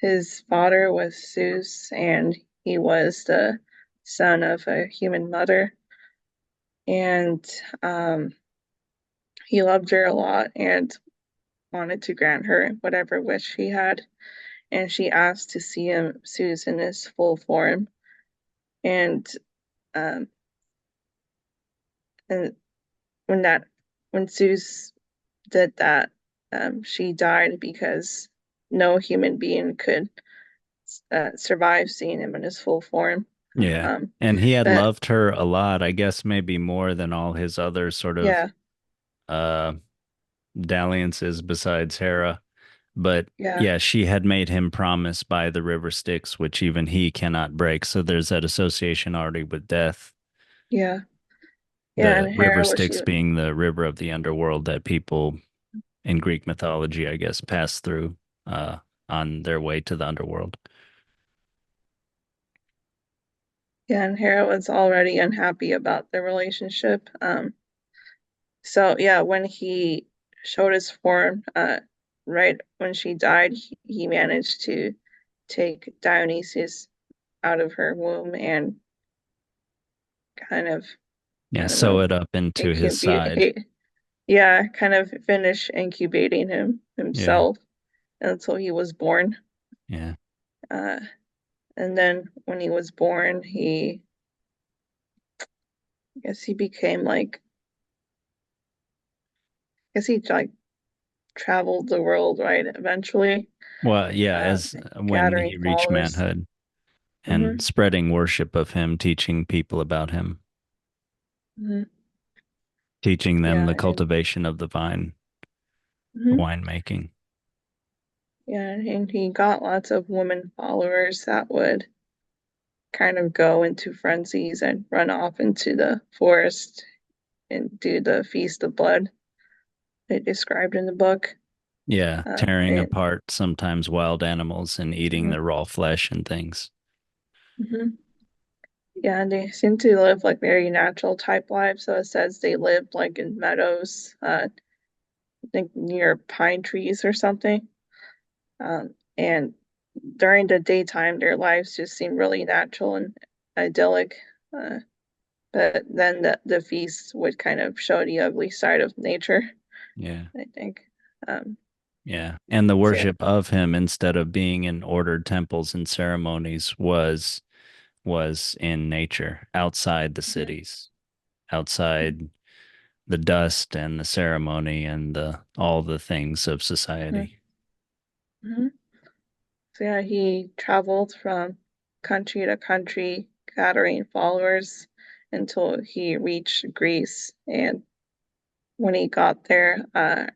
his father was Zeus, and he was the son of a human mother. And um, he loved her a lot and wanted to grant her whatever wish he had. And she asked to see him, Zeus, in his full form. And um, and when that when Zeus did that, she died because no human being could survive seeing him in his full form. Yeah. Um, And he had but loved her a lot, I guess maybe more than all his other sort of yeah, uh dalliances besides Hera. But yeah, yeah, she had made him promise by the river Styx, which even he cannot break. So there's that association already with death. yeah, yeah. The And river Hera was she? Styx being the river of the underworld that people in Greek mythology, I guess, pass through uh, on their way to the underworld. Yeah, and Hera was already unhappy about the relationship. So yeah, when he showed his form, right when she died, he managed to take Dionysus out of her womb and kind of, Yeah, I don't sew know, it up into his side. incubate, yeah, kind of finish incubating him Yeah, himself until he was born. yeah. Uh, and then when he was born, I guess he became like, I guess he like traveled the world, right? Eventually, Well, yeah, uh, as when gathering he reached followers. manhood and Hmm. spreading worship of him, teaching people about him, Hmm. teaching them Yeah, the and cultivation of the vine, mhm. winemaking. Yeah, and he got lots of women followers that would kind of go into frenzies and run off into the forest and do the feast of blood they described in the book. Yeah, tearing And apart sometimes wild animals and eating mhm, the raw flesh and things. mhm. Yeah, and they seem to live like very natural type lives. So it says they lived like in meadows, I think near pine trees or something. And during the daytime, their lives just seem really natural and idyllic. Uh, but then the feast would kind of show the ugly side of nature, Yeah. I think. Um, Yeah. And the so yeah. worship of him instead of being in ordered temples and ceremonies was in nature, outside the Mhm, cities, outside the dust and the ceremony and the all the things of mhm, society. mhm. So yeah, he traveled from country to country, gathering followers until he reached Greece. And when he got there, I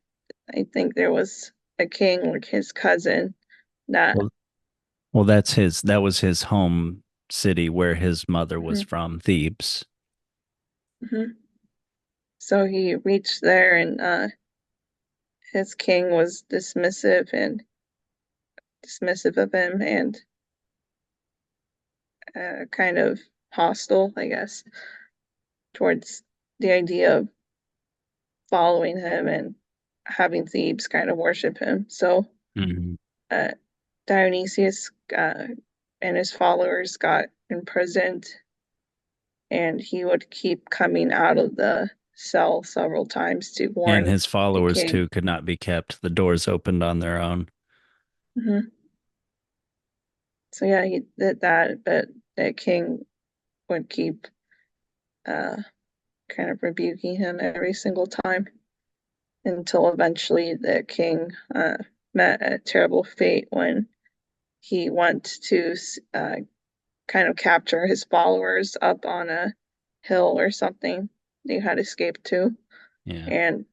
think there was a king, like his cousin, that Well, well, that was his home city where his mother was mhm, from, Thebes. mhm. So he reached there, and his king was dismissive of him, and kind of hostile, I guess, towards the idea of following him and having Thebes kind of worship him. So Mhm. uh, Dionysius and his followers got imprisoned, and he would keep coming out of the cell several times to And warn his the followers king. too could not be kept. The doors opened on their own. Hmm. So yeah, he did that, but the king would keep uh, kind of rebuking him every single time until eventually the king met a terrible fate when he went to kind of capture his followers up on a hill or something they had escaped to, Yeah. and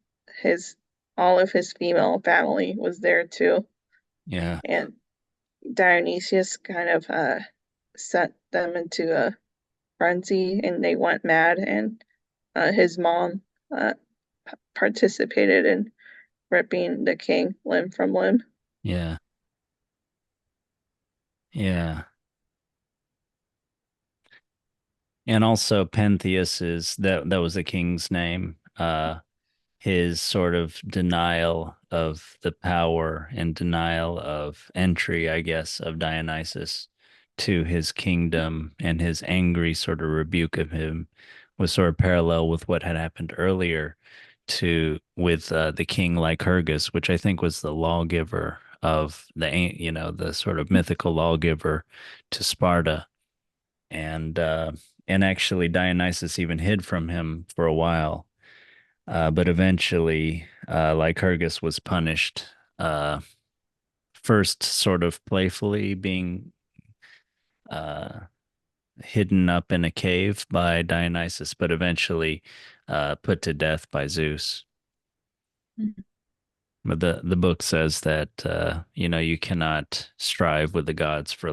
his all of his female family was there too, Yeah. and Dionysius kind of sent them into a frenzy, and they went mad, and his mom uh, participated in ripping the king limb from limb. Yeah. Yeah. And also Pentheus is that was the king's name. his sort of denial of the power and denial of entry, I guess, of Dionysus to his kingdom and his angry sort of rebuke of him was sort of parallel with what had happened earlier to with the king Lycurgus, which I think was the lawgiver of the sort of mythical lawgiver to Sparta. And actually Dionysus even hid from him for a while, but eventually, Lycurgus was punished, uh, first sort of playfully being uh, hidden up in a cave by Dionysus, but eventually put to death by Zeus. Mhm. But the book says that you cannot strive with the gods for